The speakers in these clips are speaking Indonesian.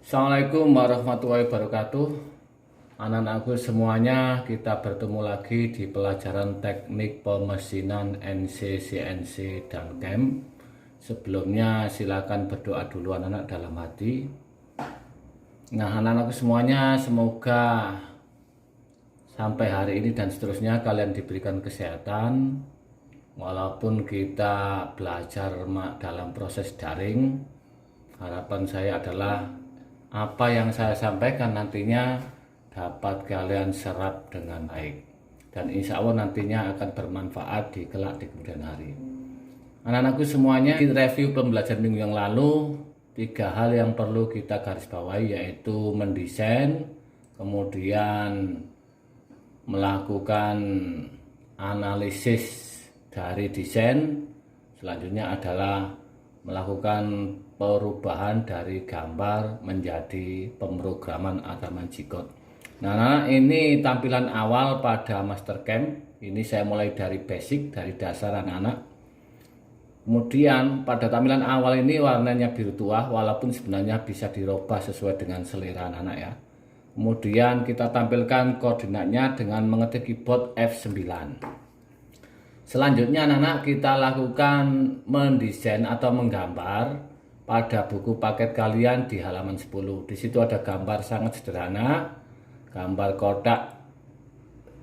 Assalamualaikum warahmatullahi wabarakatuh. Anak-anakku semuanya, kita bertemu lagi di pelajaran teknik pemesinan NC, CNC, dan CAM. Sebelumnya silakan berdoa dulu anak-anak dalam hati. Nah, anak-anakku semuanya, semoga sampai hari ini dan seterusnya kalian diberikan kesehatan. Walaupun kita belajar dalam proses daring, harapan saya adalah apa yang saya sampaikan nantinya dapat kalian serap dengan baik, dan insya Allah nantinya akan bermanfaat di kelak di kemudian hari. Anak-anakku semuanya, di review pembelajaran minggu yang lalu, 3 hal yang perlu kita garis bawahi, yaitu mendesain, kemudian melakukan analisis dari desain, selanjutnya adalah melakukan perubahan dari gambar menjadi pemrograman atau G-code. Nah, ini tampilan awal pada Mastercam. Ini saya mulai dari basic, dari dasar anak-anak. Kemudian pada tampilan awal ini warnanya biru tua, walaupun sebenarnya bisa dirubah sesuai dengan selera anak-anak ya. Kemudian kita tampilkan koordinatnya dengan mengetik keyboard F9. Selanjutnya anak-anak, kita lakukan mendesain atau menggambar pada buku paket kalian di halaman 10. Di situ ada gambar sangat sederhana, gambar kotak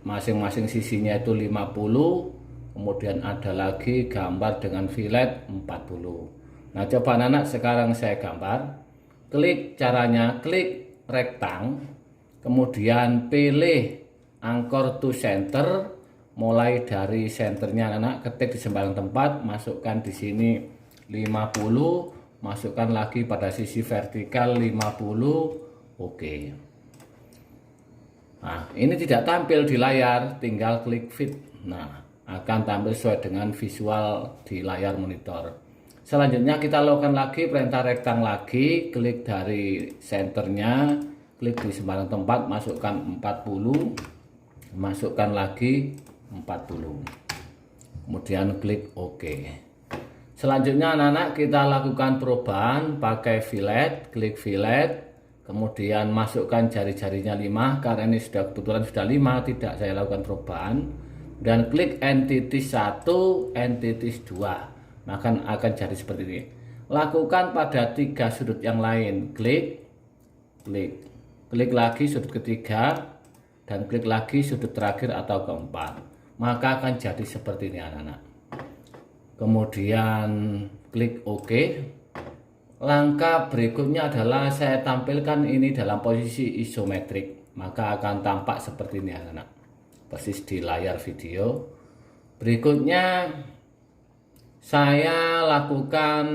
masing-masing sisinya itu 50, kemudian ada lagi gambar dengan fillet 40. Nah, coba anak-anak sekarang saya gambar. Klik caranya, klik rektang, kemudian pilih anchor to center. Mulai dari senternya anak-anak, ketik di sembarang tempat, masukkan di sini 50, masukkan lagi pada sisi vertikal 50, oke. Nah, ini tidak tampil di layar, tinggal klik fit. Nah, akan tampil sesuai dengan visual di layar monitor. Selanjutnya kita lakukan lagi perintah rektang lagi, klik dari senternya, klik di sembarang tempat, masukkan 40, masukkan lagi 40, kemudian klik OK. Selanjutnya anak-anak, kita lakukan perubahan pakai fillet, klik fillet, kemudian masukkan jari-jarinya 5, karena ini sudah kebetulan sudah 5, tidak saya lakukan perubahan, dan klik entities 1, entities 2, maka akan jadi seperti ini. Lakukan pada 3 sudut yang lain, klik lagi sudut ketiga, dan klik lagi sudut terakhir atau keempat, maka akan jadi seperti ini anak-anak. Kemudian klik OK. Langkah berikutnya adalah saya tampilkan ini dalam posisi isometrik, maka akan tampak seperti ini anak-anak, persis di layar video. Berikutnya saya lakukan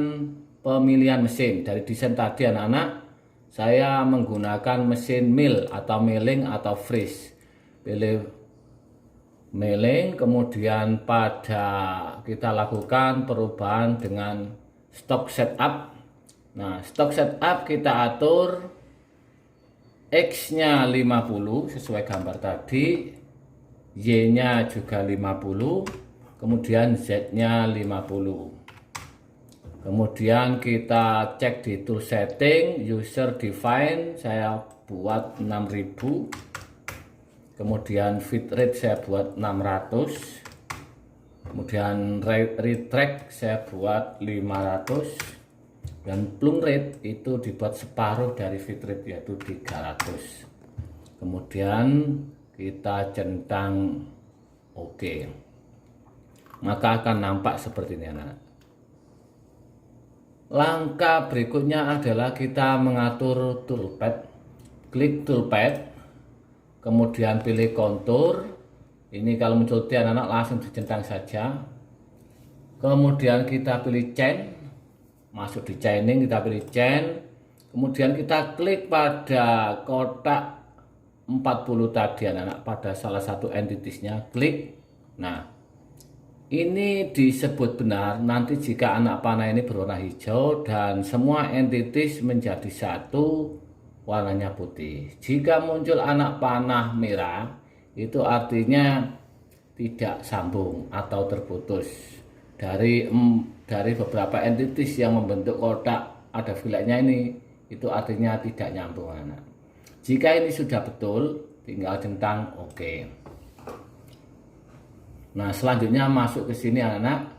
pemilihan mesin. Dari desain tadi anak-anak, saya menggunakan mesin mill atau milling atau freeze. Pilih milling, kemudian kita lakukan perubahan dengan stock setup. Nah, stock setup kita atur X nya 50 sesuai gambar tadi, Y nya juga 50, kemudian Z nya 50. Kemudian kita cek di tool setting, user define saya buat 6000, kemudian fit rate saya buat 600, kemudian retract saya buat 500, dan plumb rate itu dibuat separuh dari fit rate yaitu 300. Kemudian kita centang OK, maka akan nampak seperti ini anak. Langkah berikutnya adalah kita mengatur toolpad. Klik toolpad, kemudian pilih kontur. Ini kalau muncul T anak-anak langsung dicentang saja. Kemudian kita pilih chain, masuk di chaining, kita pilih chain. Kemudian kita klik pada kotak 40 tadi anak-anak, pada salah satu entitiesnya, klik. Nah, ini disebut benar nanti jika anak panah ini berwarna hijau dan semua entities menjadi satu, warnanya putih. Jika muncul anak panah merah, itu artinya tidak sambung atau terputus. Dari beberapa entities yang membentuk kotak ada filletnya ini, itu artinya tidak nyambung anak. Jika ini sudah betul, tinggal centang oke. Nah, selanjutnya masuk ke sini anak.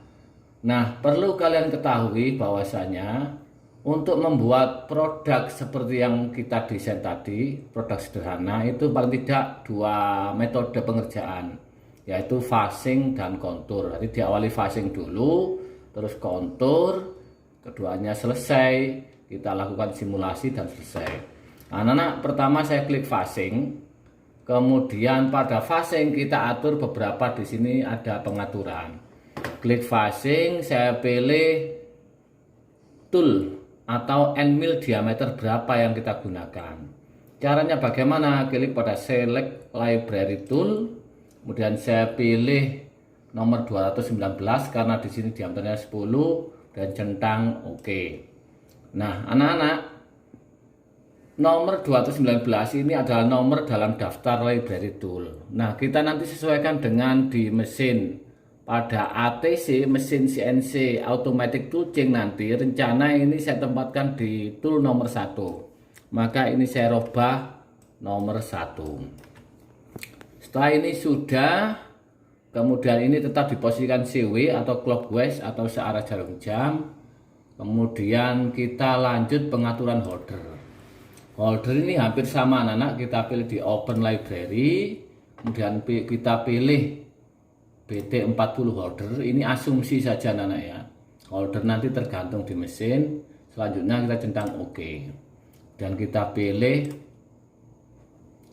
Nah, perlu kalian ketahui bahwasanya untuk membuat produk seperti yang kita desain tadi, produk sederhana, itu paling tidak 2 metode pengerjaan, yaitu phasing dan kontur. Jadi diawali phasing dulu, terus kontur, keduanya selesai, kita lakukan simulasi dan selesai. Anak-anak, pertama saya klik phasing, kemudian pada phasing kita atur beberapa, di sini ada pengaturan. Klik phasing, saya pilih tool atau end mill diameter berapa yang kita gunakan. Caranya bagaimana? Klik pada select library tool, kemudian saya pilih nomor 219 karena di sini diameternya 10 dan centang oke. Nah, anak-anak, nomor 219 ini adalah nomor dalam daftar library tool. Nah, kita nanti sesuaikan dengan di mesin. Pada ATC, mesin CNC automatic touching, nanti rencana ini saya tempatkan di tool nomor 1. Maka ini saya rubah nomor 1. Setelah ini sudah, kemudian ini tetap diposisikan CW atau clockwise atau searah jarum jam. Kemudian kita lanjut pengaturan holder. Holder ini hampir sama anak-anak, kita pilih di open library, kemudian kita pilih BT40 holder. Ini asumsi saja anak-anak ya. Holder nanti tergantung di mesin. Selanjutnya kita centang oke. Dan kita pilih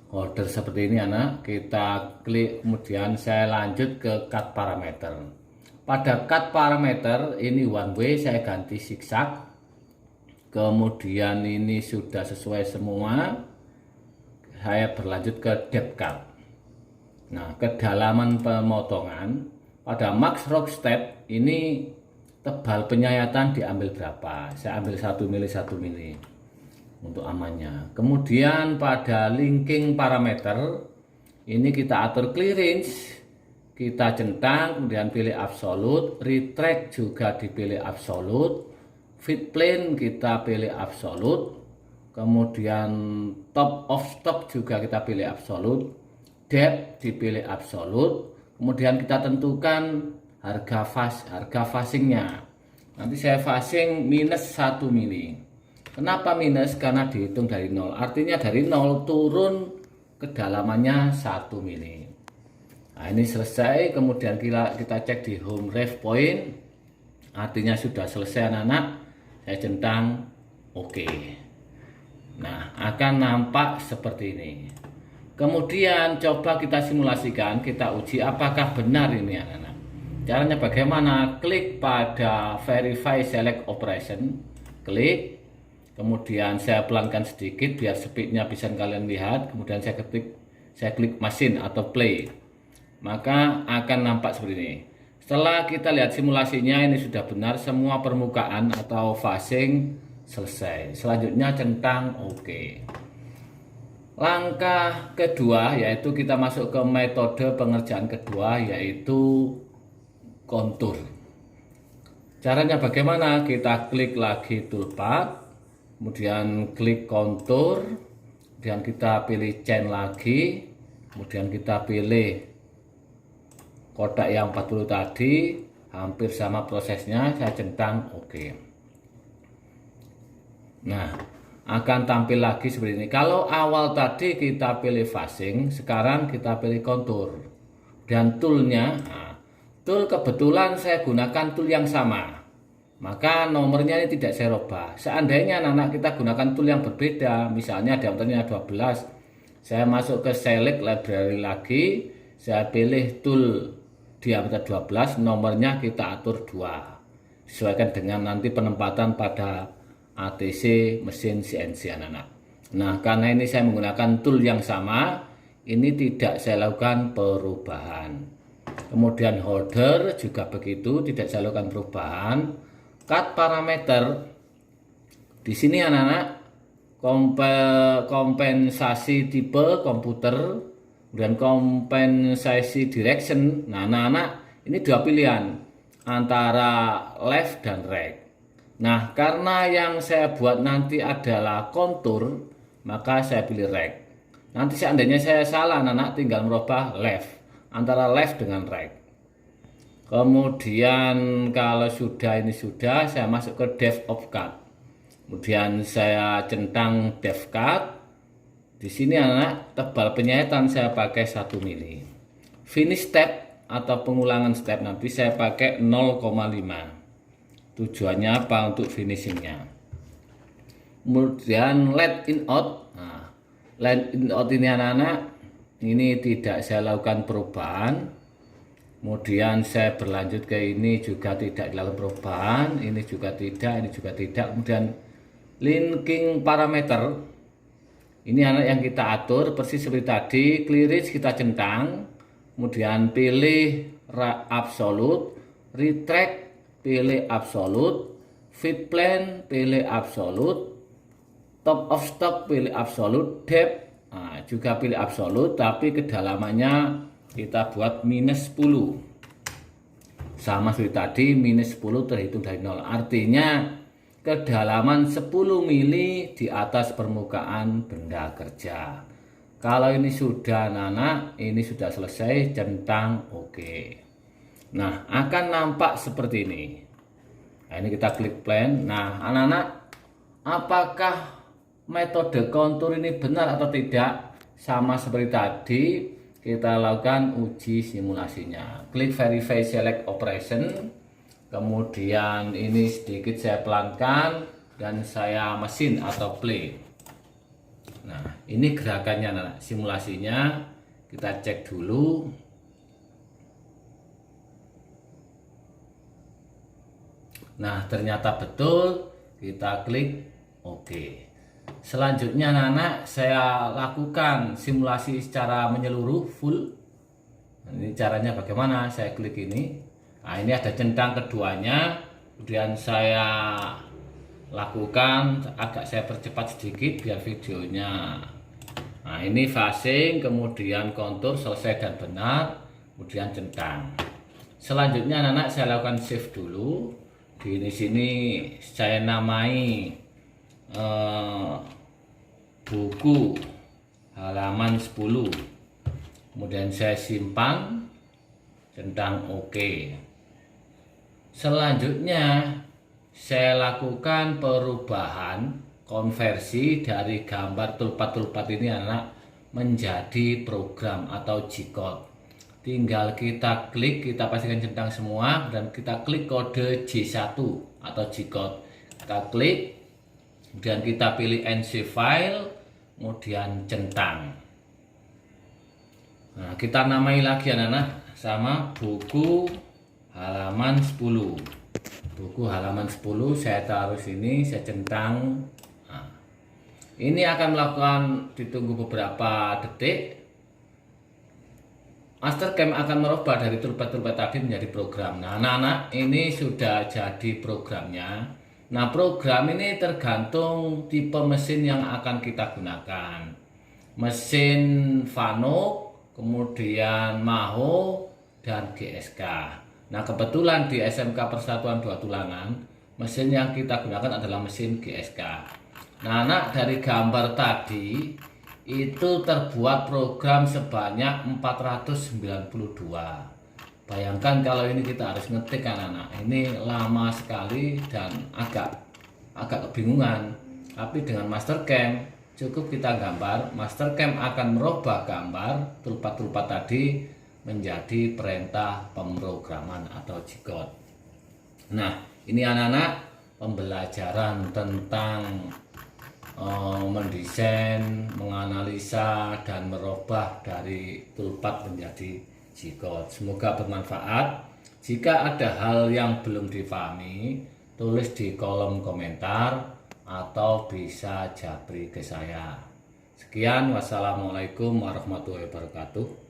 holder seperti ini anak, kita klik, kemudian saya lanjut ke cut parameter. Pada cut parameter ini one way, saya ganti zigzag. Kemudian ini sudah sesuai semua, saya berlanjut ke depth cut. Nah, kedalaman pemotongan pada max rock step ini tebal penyayatan diambil berapa? Saya ambil 1 mili 1 mili untuk amannya. Kemudian pada linking parameter ini kita atur clearance, kita centang, kemudian pilih absolute, retract juga dipilih absolute, fit plane kita pilih absolute, kemudian top of stock juga kita pilih absolute, depth dipilih absolute, kemudian kita tentukan harga phasingnya. Nanti saya phasing minus 1 mili. Kenapa minus? Karena dihitung dari 0. Artinya dari 0 turun kedalamannya 1 mili. Nah, ini selesai. Kemudian kita cek di home ref point. Artinya sudah selesai anak-anak. Saya centang oke. Nah, akan nampak seperti ini. Kemudian coba kita simulasikan, kita uji apakah benar ini anak-anak. Caranya bagaimana? Klik pada verify select operation. Klik. Kemudian saya pelankan sedikit biar speednya bisa kalian lihat. Kemudian saya klik mesin atau play. Maka akan nampak seperti ini. Setelah kita lihat simulasinya, ini sudah benar, semua permukaan atau phasing selesai. Selanjutnya centang oke. Langkah kedua yaitu kita masuk ke metode pengerjaan kedua, yaitu kontur. Caranya bagaimana? Kita klik lagi toolpath, kemudian klik kontur, kemudian kita pilih chain lagi, kemudian kita pilih kotak yang 40 tadi, hampir sama prosesnya, saya centang oke. Nah, akan tampil lagi seperti ini. Kalau awal tadi kita pilih phasing, sekarang kita pilih kontur. Dan toolnya, tool kebetulan saya gunakan tool yang sama, maka nomornya ini tidak saya rubah. Seandainya anak-anak kita gunakan tool yang berbeda, misalnya diameternya 12, saya masuk ke select library lagi, saya pilih tool diameter 12, nomornya kita atur 2, sesuaikan dengan nanti penempatan pada ATC mesin CNC anak-anak. Nah, karena ini saya menggunakan tool yang sama, ini tidak saya lakukan perubahan. Kemudian holder juga begitu, tidak saya lakukan perubahan. Cut parameter di sini anak-anak, kompensasi tipe komputer dan kompensasi direction. Nah, anak-anak, ini dua pilihan antara left dan right. Nah, karena yang saya buat nanti adalah kontur, maka saya pilih rect. Nanti seandainya saya salah, anak tinggal merubah left, antara left dengan right. Kemudian kalau sudah ini sudah, saya masuk ke depth of cut. Kemudian saya centang depth cut. Di sini anak tebal penyahitan saya pakai 1 mili. Finish step atau pengulangan step nanti saya pakai 0,5. Tujuannya apa? Untuk finishingnya. Kemudian let in out. Nah, let in out ini anak-anak, ini tidak saya lakukan perubahan. Kemudian saya berlanjut ke ini juga tidak dilakukan perubahan. Ini juga tidak, ini juga tidak. Kemudian linking parameter. Ini anak yang kita atur persis seperti tadi. Clearance kita centang. Kemudian pilih absolute, retract pilih absolute, fit plan pilih absolute, top of stock pilih absolute, depth juga pilih absolute, tapi kedalamannya kita buat minus 10. Sama seperti tadi, minus 10 terhitung dari 0. Artinya kedalaman 10 mili di atas permukaan benda kerja. Kalau ini sudah anak, ini sudah selesai, centang oke. Nah, akan nampak seperti ini. Nah, ini kita klik plan. Nah, anak-anak, apakah metode kontur ini benar atau tidak? Sama seperti tadi, kita lakukan uji simulasinya. Klik verify select operation. Kemudian ini sedikit saya pelankan dan saya mesin atau play. Nah, ini gerakannya anak, simulasinya. Kita cek dulu. Nah, ternyata betul, kita klik OK. Selanjutnya anak-anak, saya lakukan simulasi secara menyeluruh full. Ini caranya bagaimana? Saya klik ini. Nah, ini ada centang keduanya. Kemudian saya lakukan, agak saya percepat sedikit biar videonya. Nah, ini phasing, kemudian kontur selesai dan benar, kemudian centang. Selanjutnya anak-anak saya lakukan save dulu. Di sini saya namai buku halaman 10. Kemudian saya simpan, centang OK. Selanjutnya saya lakukan perubahan konversi dari gambar tulpat-tulpat ini anak menjadi program atau G-code. Tinggal kita klik, kita pastikan centang semua dan kita klik kode J1 atau G-code. Kita klik, kemudian kita pilih NC file, kemudian centang. Nah, kita namai lagi anak-anak sama buku halaman 10. Buku halaman 10 saya taruh sini, saya centang. Nah, ini akan melakukan, ditunggu beberapa detik. Mastercam akan merubah dari tulpat-tulpat tadi menjadi program. Nah, anak-anak, ini sudah jadi programnya. Nah, program ini tergantung tipe mesin yang akan kita gunakan. Mesin Fanuc, kemudian Maho, dan GSK. Nah, kebetulan di SMK Persatuan Dua Tulangan, mesin yang kita gunakan adalah mesin GSK. Nah, anak, dari gambar tadi itu terbuat program sebanyak 492. Bayangkan kalau ini kita harus ngetik anak-anak, ini lama sekali dan agak kebingungan. Tapi dengan Mastercam cukup kita gambar, Mastercam akan merubah gambar tulpat-tulpat tadi menjadi perintah pemrograman atau G-code. Nah, ini anak-anak pembelajaran tentang mendesain, menganalisa, dan merubah dari tulpat menjadi G-code. Semoga bermanfaat. Jika ada hal yang belum difahami, tulis di kolom komentar atau bisa japri ke saya. Sekian, wassalamualaikum warahmatullahi wabarakatuh.